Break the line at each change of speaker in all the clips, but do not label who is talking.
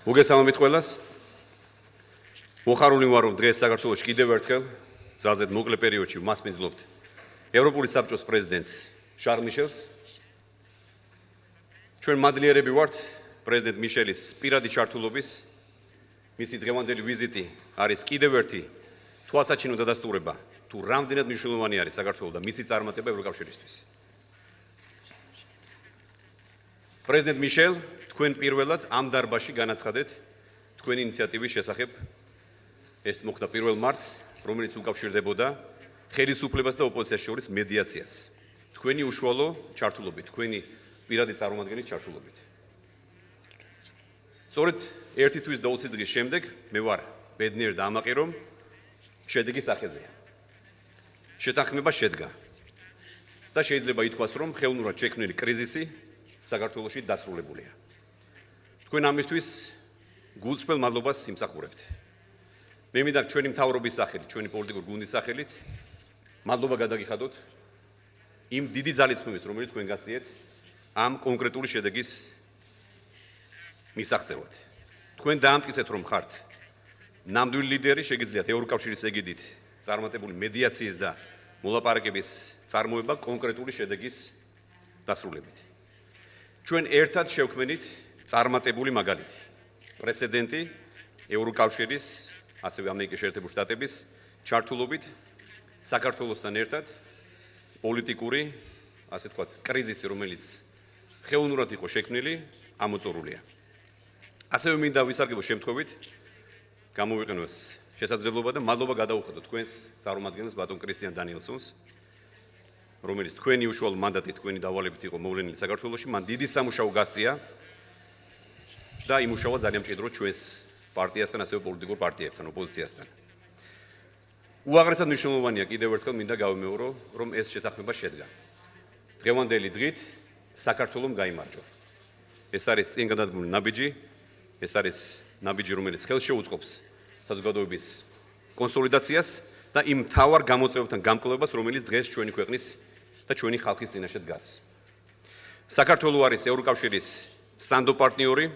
მოგესალმებით ყველას. მოხარული ვარ, რომ დღეს საქართველოში კიდევ ერთხელ ძალზედ მოკლე პერიოდში მასპინძლობთ ევროპული საბჭოს პრეზიდენტს შარლ მიშელს. ჩვენ მადლიერები ვართ პრეზიდენტ მიშელის პირადი ჩართულობის. მისი დღევანდელი ვიზიტი არის კიდევ ერთი თვალსაჩინო დადასტურება თუ რამდენად მნიშვნელოვანი არის საქართველოს და მისი წარმატება ევროკავშირისთვის. პრეზიდენტ მიშელ, თქვენ პირველად ამ დარბაზში განაცხადეთ თქვენი ინიციატივის შესახებ. ეს მოხდა 1 მარტს, რომელიც უკავშირდებოდა ხელისუფლებას და ოპოზიციას შორის მედიაციას. თქვენი უშუალო ჩართულობით, თქვენი პირადი წარმომადგენლის ჩართულობით. სწორედ 1 თვის და 20 დღის შემდეგ მე ვარ ბედნიერი და ამაყი, რომ შედეგის ახეზეა. შეთანხმება შედგა და შეიძლება ითქვას, რომ ხელოვნურად შექმნილი კრიზისი საქართველოში დასრულებულია. თქვენ ამისთვის გულწრფელ მადლობას იმსახურებთ. მე მინდა ჩვენი მთავრობის სახელით, ჩვენი პოლიტიკური გუნდის სახელით მადლობა გადაგიხადოთ იმ დიდი ძალისხმევის, რომელიც თქვენ გასწიეთ ამ კონკრეტული შედეგის მისაღწევად. თქვენ დაამტკიცეთ, რომ ხართ ნამდვილი ლიდერი, შეგიძლიათ ევროკავშირის ეგიდით წარმატებული მედიაციის და მოლაპარაკების წარმოება კონკრეტული შედეგის დასრულებით. ჩვენ ერთად შევქმნით წარმატებული მაგალითი. პრეცედენტი ევროკავშირის, ასევე ამერიკის შეერთებული შტატების ჩართულობით საქართველოსთან ერთად პოლიტიკური, ასე ვთქვათ, კრიზისი, რომელიც ხელოვნურად იყო შექმნილი, ამოწურულია. ასევე მინდა ვისარგებლო შემთხვევით გამოვიყენოს შესაძლებლობა და მადლობა გადაუხადოთ თქვენს წარმომადგენელს ბატონ კრისტიან დანიელსონს, რომელიც თქვენი უშუალო მანდატით, თქვენი დავალებით იყო მოვლენილი საქართველოში. მან დიდი სამუშაო გასწია და იმუშავა ძალიან მჭიდროდ ჩვენს პარტიასთან, ასევე პოლიტიკურ პარტიებთან, ოპოზიციასთან. უაღრესად მნიშვნელოვანია კიდევ ერთხელ მინდა გავიმეორო, რომ ეს შეთანხმება შედგა. დღევანდელი დღით საქართველომ გაიმარჯვა. ეს არის წინ გადადგმული ნაბიჯი, ეს არის ნაბიჯი, რომელიც ხელს შეუწყობს საზოგადოების კონსოლიდაციას და იმ მთავარ გამოწვევებთან გამკლევებას, რომელიც დღეს ჩვენი ქვეყნის და ჩვენი ხალხის წინაშე დგას. საქართველო არის ევროკავშირის სანდო პარტნიორი.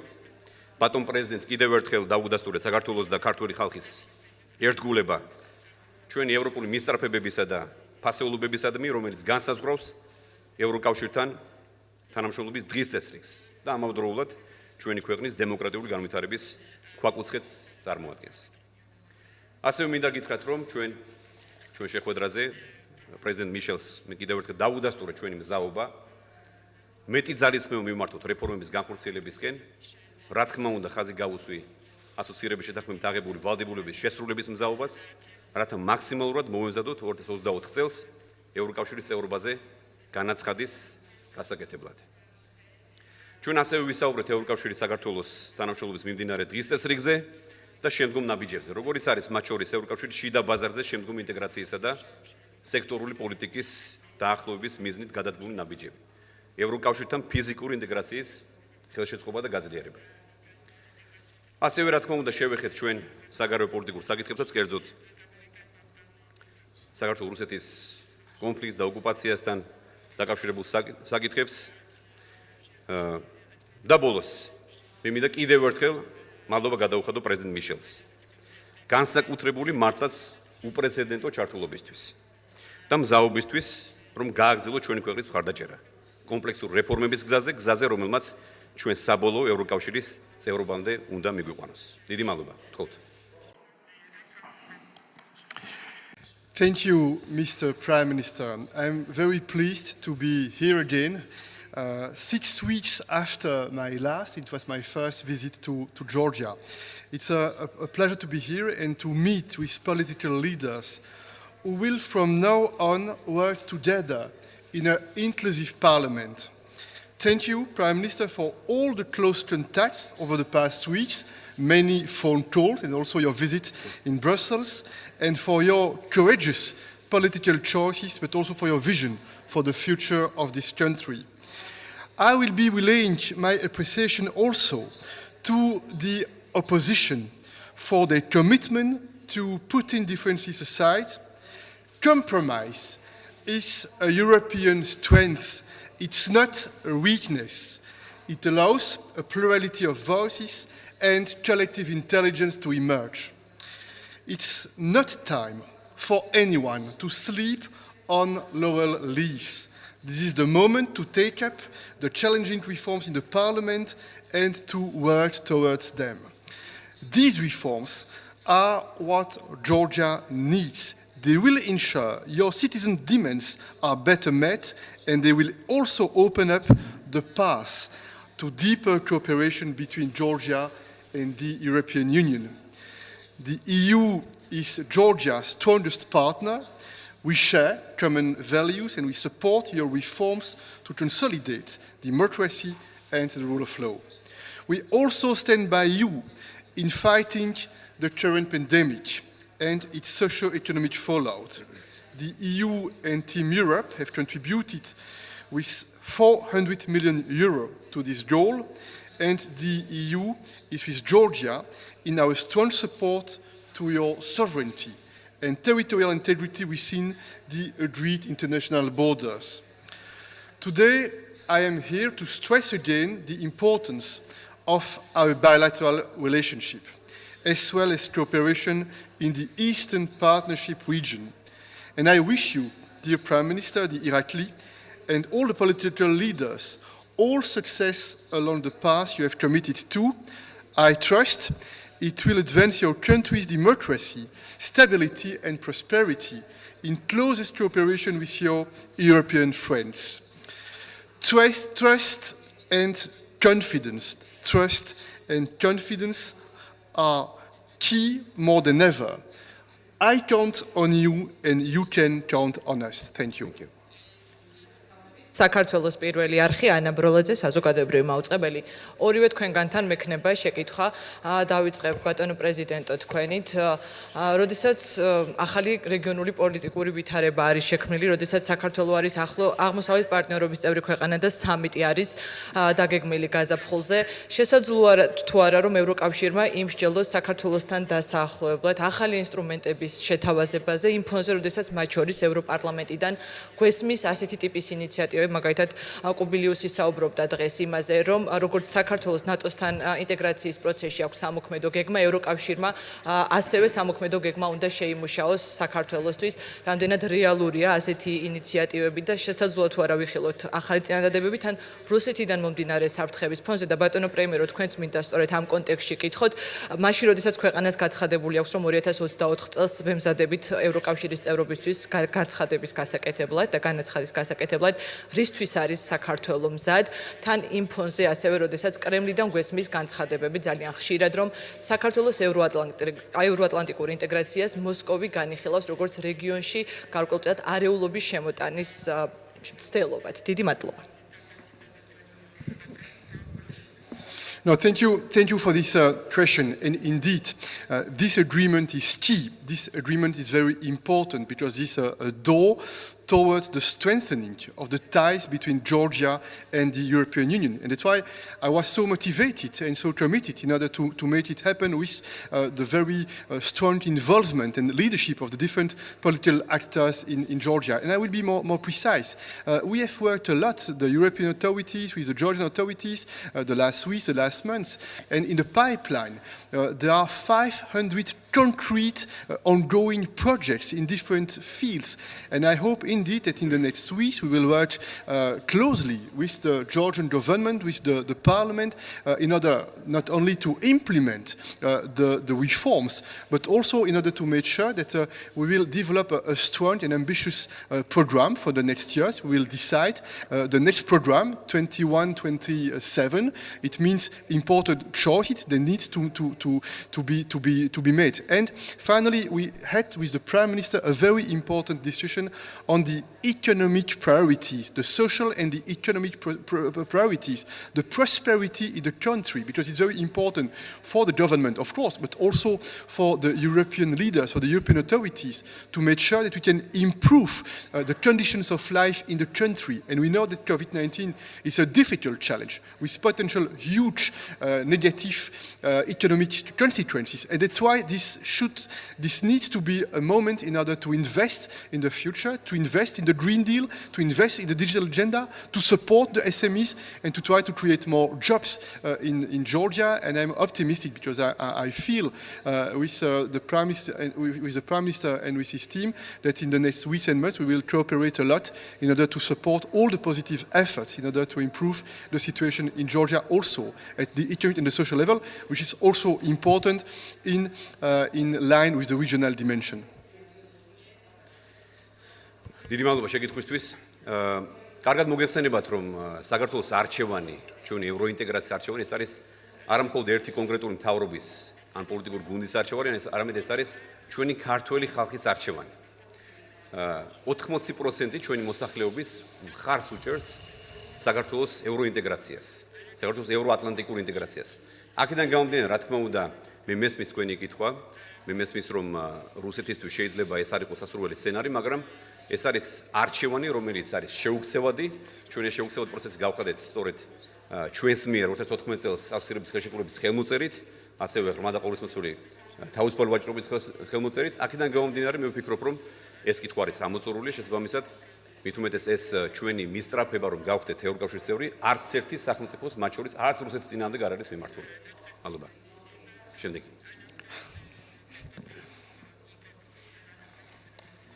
ბატონ პრეზიდენტს კიდევ ერთხელ დაუგდასტურეთ საქართველოს და ქართული ხალხის ერთგულება ჩვენი ევროპული მისწრაფებებისა და ფასეულობებისადმი, რომელიც განსაზღვრავს ევროკავშირთან თანამშრომლობის დღის წესრიგს და ამავდროულად ჩვენი ქვეყნის დემოკრატიული განვითარების ქვაკუცხეთს წარმოადგენს. ასევე მინდა გითხრათ, რომ ჩვენ შეხვედრაზე პრეზიდენტ მიშელს მე კიდევ ერთხელ დაუგდასტურეთ ჩვენი მზაობა მეტი ძალისხმევა მივმართოთ რეფორმების განხორციელებისკენ. რა თქმა უნდა, ხაზი გავუსვი ასოცირების შეთანხმებით აღებული ვალდებულების შესრულების მზაობას, რათა მაქსიმალურად მოვემზადოთ 2024 წელს ევროკავშირის წევრობაზე განაცხადის გასაკეთებლად. ჩვენ ასევე ვისაუბრეთ ევროკავშირის საქართველოს თანამშრომლობის მიმდინარე დღის წესრიგზე და შემდგომ ნაბიჯებზე, როგორც არის მათ შორის ევროკავშირის შიდა ბაზარზე შემდგომ ინტეგრაციისა და სექტორული პოლიტიკის დაახლოების მიზნით გადადგმული ნაბიჯები. ევროკავშირთან ფიზიკური ინტეგრაციის ხელშეწყობა და გაძლიერება. ასევე რა თქმა უნდა შევეხეთ ჩვენ საგარეო პოლიტიკურ საკითხებსაც, კერძოდ საქართველოს რუსეთის კონფლიქტს და ოკუპაციასთან დაკავშირებულ საკითხებს. და ბოლოს მე მინდა კიდევ ერთხელ მადლობა გადაუხადო პრეზიდენტ მიშელს განსაკუთრებული მართლაც უპრეცედენტო ჩართულობისთვის და მზაობისთვის, რომ გააგრძელო ჩვენი ქვეყნის მხარდაჭერა კომპლექსური რეფორმების გზაზე, რომელმაც ჩვენ საბოლოო ევროკავშირის წევრობამდე უნდა მიგვიყვანოს. დიდი მადლობა. გთხოვთ.
Thank you, Mr. Prime Minister. I'm very pleased to be here again. 6 weeks after my last, it was my first visit to Georgia. It's a pleasure to be here and to meet with political leaders who will from now on work together in an inclusive parliament. Thank you, Prime Minister, for all the close contacts over the past weeks, many phone calls and also your visit in Brussels, and for your courageous political choices, but also for your vision for the future of this country. I will be relaying my appreciation also to the opposition for their commitment to putting differences aside. Compromise is a European strength. It's not a weakness. It allows a plurality of voices and collective intelligence to emerge. It's not time for anyone to sleep on laurel leaves. This is the moment to take up the challenging reforms in the parliament and to work towards them. These reforms are what Georgia needs. They will ensure your citizens' demands are better met, and they will also open up the path to deeper cooperation between Georgia and the European Union. The EU is Georgia's strongest partner. We share common values and we support your reforms to consolidate democracy and the rule of law. We also stand by you in fighting the current pandemic and its socio-economic fallout. The EU and Team Europe have contributed with 400 million euro to this goal, and the EU is with Georgia in our strong support to your sovereignty and territorial integrity within the agreed international borders. Today, I am here to stress again the importance of our bilateral relationship, as well as cooperation in the Eastern Partnership region. And I wish you, dear Prime Minister, the Irakli, and all the political leaders, all success along the path you have committed to. I trust it will advance your country's democracy, stability and prosperity in closest cooperation with your European friends. Trust and confidence are key more than ever. I count on you and you can count on us. Thank you.
Thank you.
საქართველოს პირველი არხი ანა ბროლაძე საზოგადოებრივი მაუწყებელი. ორივე თქვენგანთან მექნება შეკითხვა. დავიწყებ ბატონო პრეზიდენტო თქვენით. როდესაც ახალი რეგიონული პოლიტიკური ვითარება არის შექმნილი, როდესაც საქართველო არის ახლო აღმოსავლეთ პარტნიორობის წევრი ქვეყანა და სამიტი არის დაგეგმილი გაზაფხულზე, შესაძლოა თუ არა რომ ევროკავშირმა იმსჯელოს საქართველოსთან დასაახლოებლად ახალი ინსტრუმენტების შეთავაზებაზე იმ ფონზე, როდესაც მათ შორის ევროპარლამენტიდან გვესმის ასეთი ტიპის ინიციატივა მაგალითად კუბილიუსი საუბრობდა დღეს იმაზე, რომ როგორც საქართველოს ნატოსთან ინტეგრაციის პროცესში აქვს სამოქმედო გეგმა, ევროკავშირმა ასევე სამოქმედო გეგმა უნდა შეიმუშაოს საქართველოსთვის. რამდენად რეალურია ასეთი ინიციატივები და შესაძლოა თუ არა ვიხილოთ ახალი წინადადებები თან რუსეთიდან მომდინარე საფრთხების ფონზე და ბატონო პრემიერო თქვენც მინდა სწორედ ამ კონტექსტში კითხოთ. მაშინ როდესაც ქვეყანას გაცხადებული აქვს რომ 2024 წელს ვემზადებით ევროკავშირის წევრობისთვის გაცხადების გასაკეთებლად და განაცხადის გასაკეთებლად რისთვის არის საქართველო მზად, თან იმ ფონზე ასევე, როდესაც კრემლიდან გვესმის განცხადებები ძალიან ხშირად, რომ საქართველოს ევროატლანტიკური ინტეგრაციას მოსკოვი განიხილავს როგორც რეგიონში გარკვეულწილად არეულობის შემოტანის ცდილობად. დიდი მადლობა.
No, thank you for this question. And indeed, this agreement is key. This agreement is very important because this is a door towards the strengthening of the ties between Georgia and the European Union. And that's why I was so motivated and so committed in order to make it happen with the very strong involvement and leadership of the different political actors in Georgia. And I will be more precise. We have worked a lot, the European authorities, with the Georgian authorities, the last weeks, the last months. And in the pipeline, there are 500 concrete ongoing projects in different fields. And I hope indeed that in the next weeks we will work closely with the Georgian government, with the parliament, in order not only to implement the reforms, but also in order to make sure that we will develop a strong and ambitious program for the next years. We will decide the next program, 21-27. It means important choices that need to be made. And finally, we had with the Prime Minister a very important discussion on the economic priorities, the social and the economic priorities, the prosperity in the country, because it's very important for the government, of course, but also for the European leaders, for the European authorities, to make sure that we can improve the conditions of life in the country. And we know that COVID-19 is a difficult challenge with potential huge negative economic consequences. And that's why this this needs to be a moment in order to invest in the future, to invest in the Green Deal, to invest in the digital agenda, to support the SMEs, and to try to create more jobs in Georgia. And I'm optimistic because I feel with the Prime Minister and with his team that in the next weeks and months we will cooperate a lot in order to support all the positive efforts in order to improve the situation in Georgia also at the economic and the social level, which is also important in line with the regional dimension.
დიდი მადლობა შეკითხვისთვის. კარგად მოგეხსენებათ, რომ საქართველოს არჩევანი, ჩვენი ევროინტეგრაციის არჩევანი, ეს არის არა მხოლოდ ერთი კონკრეტული მთავრობის ან პოლიტიკური გუნდის არჩევანი, არამედ ეს არის ჩვენი ქართველი ხალხის არჩევანი. 80% ჩვენი მოსახლეობის მხარს უჭერს საქართველოს ევროინტეგრაციას, საქართველოს ევროატლანტიკურ ინტეგრაციას. აქედან გამომდინარე, რა თქმა უნდა, მე მესმის თქვენი კითხვა, მე მესმის, რომ რუსეთისთვის შეიძლება ეს არ იყოს სასურველი სცენარი, მაგრამ ეს არის არჩევანი, რომელიც არის შეუქცევადი, ჩვენ ეს შეუქცევადი პროცესი გავხადეთ სწორედ ჩვენს მიერ 2014 წელს ავსტრიის ხელშეკრულების ხელმოწერით, ასევე ღრმა და ყოვლისმოცული თავისუფალი ვაჭრობის ხელმოწერით. აქედან გამომდინარე, მე ვფიქრობ, რომ ეს კითხვა არის ამოწურული, შესაბამისად, მით უმეტეს ეს ჩვენი მისწრაფება, რომ გავხდეთ ევროკავშირის წევრი, არც ერთი სახელმწიფოს, მათ შორის არც რუსეთის წინააღმდეგ არ არის მიმართული. მადლობა. შემდეგ.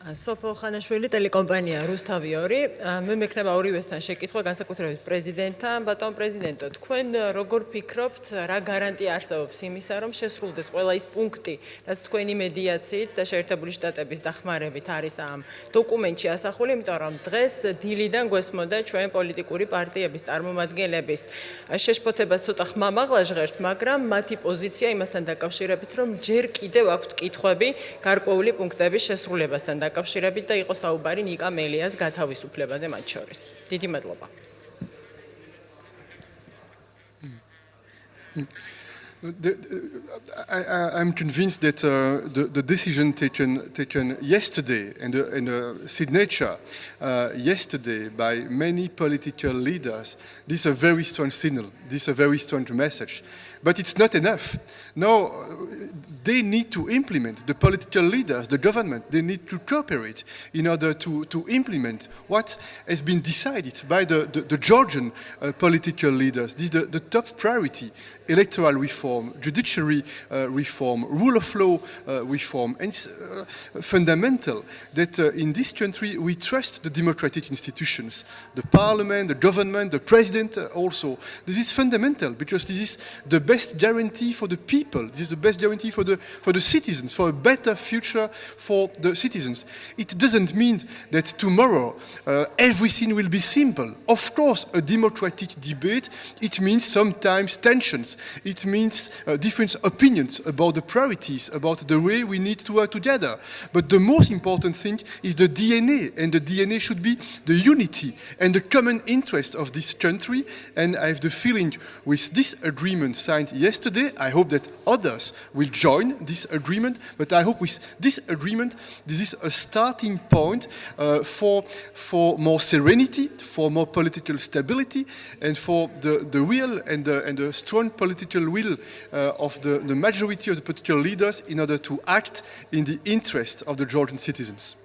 სოფო ხანაშვილი ტელეკომპანია რუსთავი 2. მე მექნება ორივესთან შეკითხვა, განსაკუთრებით პრეზიდენტთან. ბატონ პრეზიდენტო, თქვენ როგორ ფიქრობთ, რა გარანტია არსებობს იმისა, რომ შესრულდეს ყველა ის პუნქტი, რაც თქვენი მედიაციით და შეერთებული შტატების დახმარებით არის ამ დოკუმენტში ასახული, იმიტომ რომ დღეს დილიდან გვესმოდა ჩვენ პოლიტიკური პარტიების წარმომადგენლების შეშფოთება ცოტა ხმამაღლა ჟღერს, მაგრამ მათი პოზიცია იმასთან დაკავშირებით, რომ ჯერ კიდევ აქვთ კითხვები გარკვეული პუნქტების შესრულებასთან დაკავშირებით და იყო საუბარი ნიკა მელიას გათავისუფლებაზე მათ შორის. დიდი მადლობა.
I'm convinced that the decision taken yesterday and the signature yesterday by many political leaders, this is a very strong signal, this is a very strong message. But it's not enough. No, they need to implement, the political leaders, the government, they need to cooperate in order to implement what has been decided by the Georgian political leaders. This is the top priority: electoral reform, judiciary reform, rule of law reform. And it's fundamental that in this country we trust the democratic institutions, the parliament, the government, the president also. This is fundamental because this is the best guarantee for the people. This is the best guarantee for the citizens, for a better future for the citizens. It doesn't mean that tomorrow everything will be simple. Of course, a democratic debate, it means sometimes tensions. It means different opinions about the priorities, about the way we need to work together. But the most important thing is the DNA, and the DNA should be the unity and the common interest of this country. And I have the feeling with this agreement signed yesterday, I hope that others will join this agreement, but I hope with this agreement, this is a starting point for more serenity, for more political stability, and for the real and the strong political will of the majority of the political leaders in order to act in the interest of the Georgian citizens.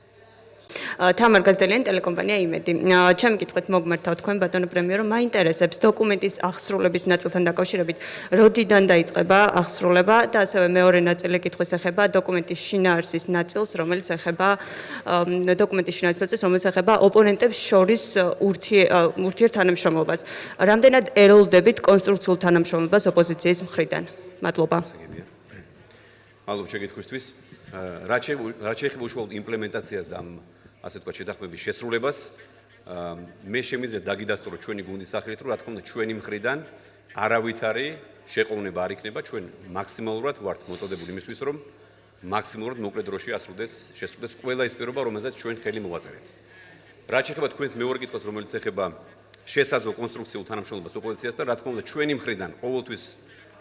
თამარ გაზდელიანი ტელეკომპანია იმედი. ჩემი კითხვით მოგმართავ თქვენ ბატონო პრემიერო, მაინტერესებს დოკუმენტის აღსრულების ნაწილთან დაკავშირებით, როდიდან დაიწყება აღსრულება და ასევე მეორე ნაწილი კითხვის ეხება დოკუმენტის შინაარსის ნაწილს, რომელიც ეხება ოპონენტებს შორის ურთიერთთანამშრომლობას. რამდენად ეროლდებით კონსტრუქციულ თანამშრომლობას ოპოზიციის მხრიდან? მადლობა.
მადლობა შეკითხვისთვის. რაც შეეხება უშუალოდ იმპლემენტაციას და ასე თქვა შეთანხმების შესრულებას, მე შემიძლია დაგიდასტურო ჩვენი გუნდის სახელით, რომ რა თქმა უნდა ჩვენი მხრიდან არავითარი შეყოვნება არ იქნება, ჩვენ მაქსიმალურად ვართ მოწოდებული იმისთვის, რომ მაქსიმალურად მოკლე დროში შესრულდეს ყველა ის პირობა, რომელზეც ჩვენ ხელი მოვაწერეთ. რაც შეეხება თქვენს მეორე კითხვას, რომელიც ეხება შესაძლო კონსტრუქციულ თანამშრომლობას ოპოზიციასთან, რა თქმა უნდა ჩვენი მხრიდან ყოველთვის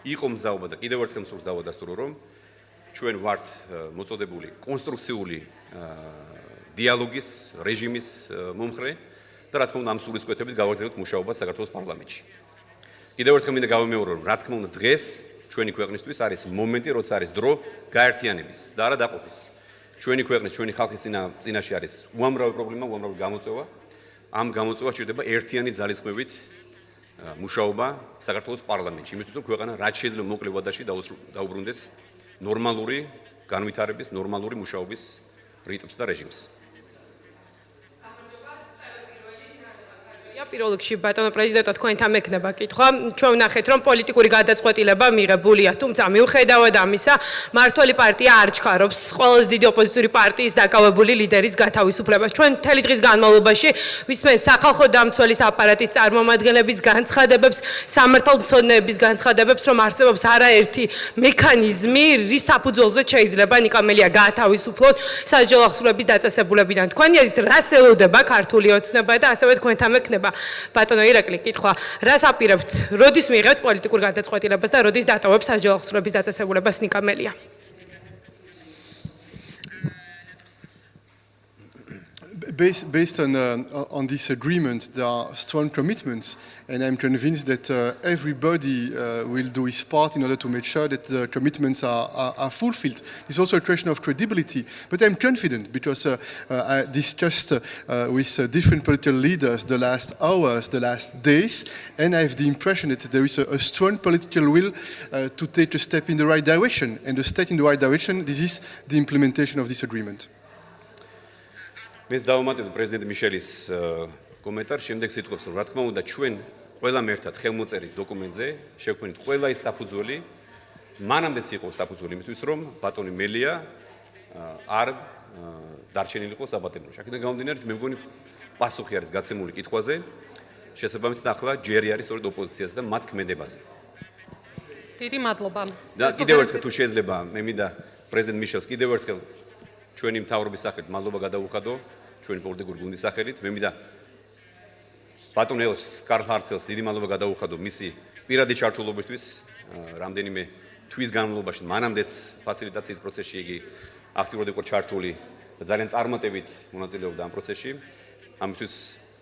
იყო მზაობა და კიდევ ერთხელ მსურს დავადასტურო, რომ ჩვენ ვართ მოწოდებული კონსტრუქციული დიალოგის რეჟიმის მომხრე და რა თქმა უნდა ამ სულისკვეთებით გავაგრძელებთ მუშაობას საქართველოს პარლამენტში. კიდევ ერთხელ მინდა გავიმეორო, რომ რა თქმა უნდა დღეს ჩვენი ქვეყნისთვის არის მომენტი, როცა არის დრო გაერთიანების და არა დაყოფის. ჩვენი ქვეყნის, ჩვენი ხალხის წინაშე არის უამრავი პრობლემა, უამრავი გამოწვევა. ამ გამოწვევას სჭირდება ერთიანი ძალისხმევით მუშაობა საქართველოს პარლამენტში, იმისთვის რომ ქვეყანა რაც შეიძლება მოკლე ვადაში დაუბრუნდეს ნორმალური განვითარების, ნორმალური მუშაობის რიტმს და რეჟიმს.
პირველ რიგში ბატონო პრეზიდენტო თქვენთან მექნება კითხვა. ჩვენ ვნახეთ რომ პოლიტიკური გადაწყვეტილება მიღებულია, თუმცა მიუხედავად ამისა, მმართველი პარტია არ ჩქარობს ყველაზე დიდი ოპოზიციური პარტიის დაკავებული ლიდერის გათავისუფლებას. ჩვენ მთელი დღის განმავლობაში ვისმენთ სახალხო დამცველის აპარატის წარმომადგენლების განცხადებებს, სამართალმცოდნეების განცხადებებს, რომ არსებობს არაერთი მექანიზმი, რის საფუძველზე შეიძლება ნიკამელია გაათავისუფლოთ სასჯელ ახსრულების დაწესებულებიდან. თქვენი აზრით რას ელოდება ქართული ოცნება და ასევე თქვენთან მექნება ბატონო ირაკლი კითხვა, რას აპირებთ, როდის მიიღებთ პოლიტიკურ გადაწყვეტილებას და როდის დატოვებს სასჯელ ახსრულების დაწესებულებას ნიკამელია?
Based on this agreement, there are strong commitments, and I'm convinced that everybody will do his part in order to make sure that the commitments are fulfilled. It's also a question of credibility, but I'm confident because I discussed with different political leaders the last hours, the last days, and I have the impression that there is a strong political will to take a step in the right direction, and the step in the right direction, this is the implementation of this agreement.
Mēs დავუმატებთ პრეზიდენტ მიშელის კომენტარს, შემდეგ სიტყვებს, რომ რა თქმა უნდა ჩვენ ყველამ ერთად ხელმოწერით დოკუმენტზე შევქმნით ყველა ის საფუძველი, მანამდეც იყო საფუძველი იმისთვის, რომ ბატონი მელია არ დარჩენილიყო საბატონოში. აქედან გამომდინარე, მე მგონი პასუხი არის გაცემული კითხვაზე, შესაბამისად ახლა ჯერი არის სწორედ ოპოზიციაზე და მათ ქმედებაზე.
დიდი მადლობა.
და კიდევ ერთხელ თუ შეიძლება, მე მინდა პრეზიდენტ მიშელს კიდევ ერთხელ ჩვენი მთავრობის სახელით მადლობა გადაუხადო, ჩვენი პოლიტიკური გუნდის სახელით. მე მინდა ბატონ შარლს დიდი მადლობა გადაუხადო მისი პირადი ჩართულობისთვის, რამდენიმე თვის განმავლობაში მანამდეც ფასილიტაციის პროცესში იგი აქტიურად იყო ჩართული და ძალიან წარმატებით მონაწილეობდა ამ პროცესში. ამისთვის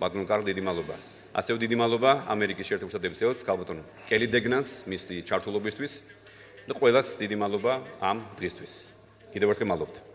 ბატონ შარლ დიდი მადლობა. ასევე დიდი მადლობა ამერიკის შეერთებულ შტატების ელჩს ქალბატონ კელი დეგნანს მისი ჩართულობისთვის და ყველას დიდი მადლობა ამ დღისთვის. კიდევ ერთხელ მადლობთ.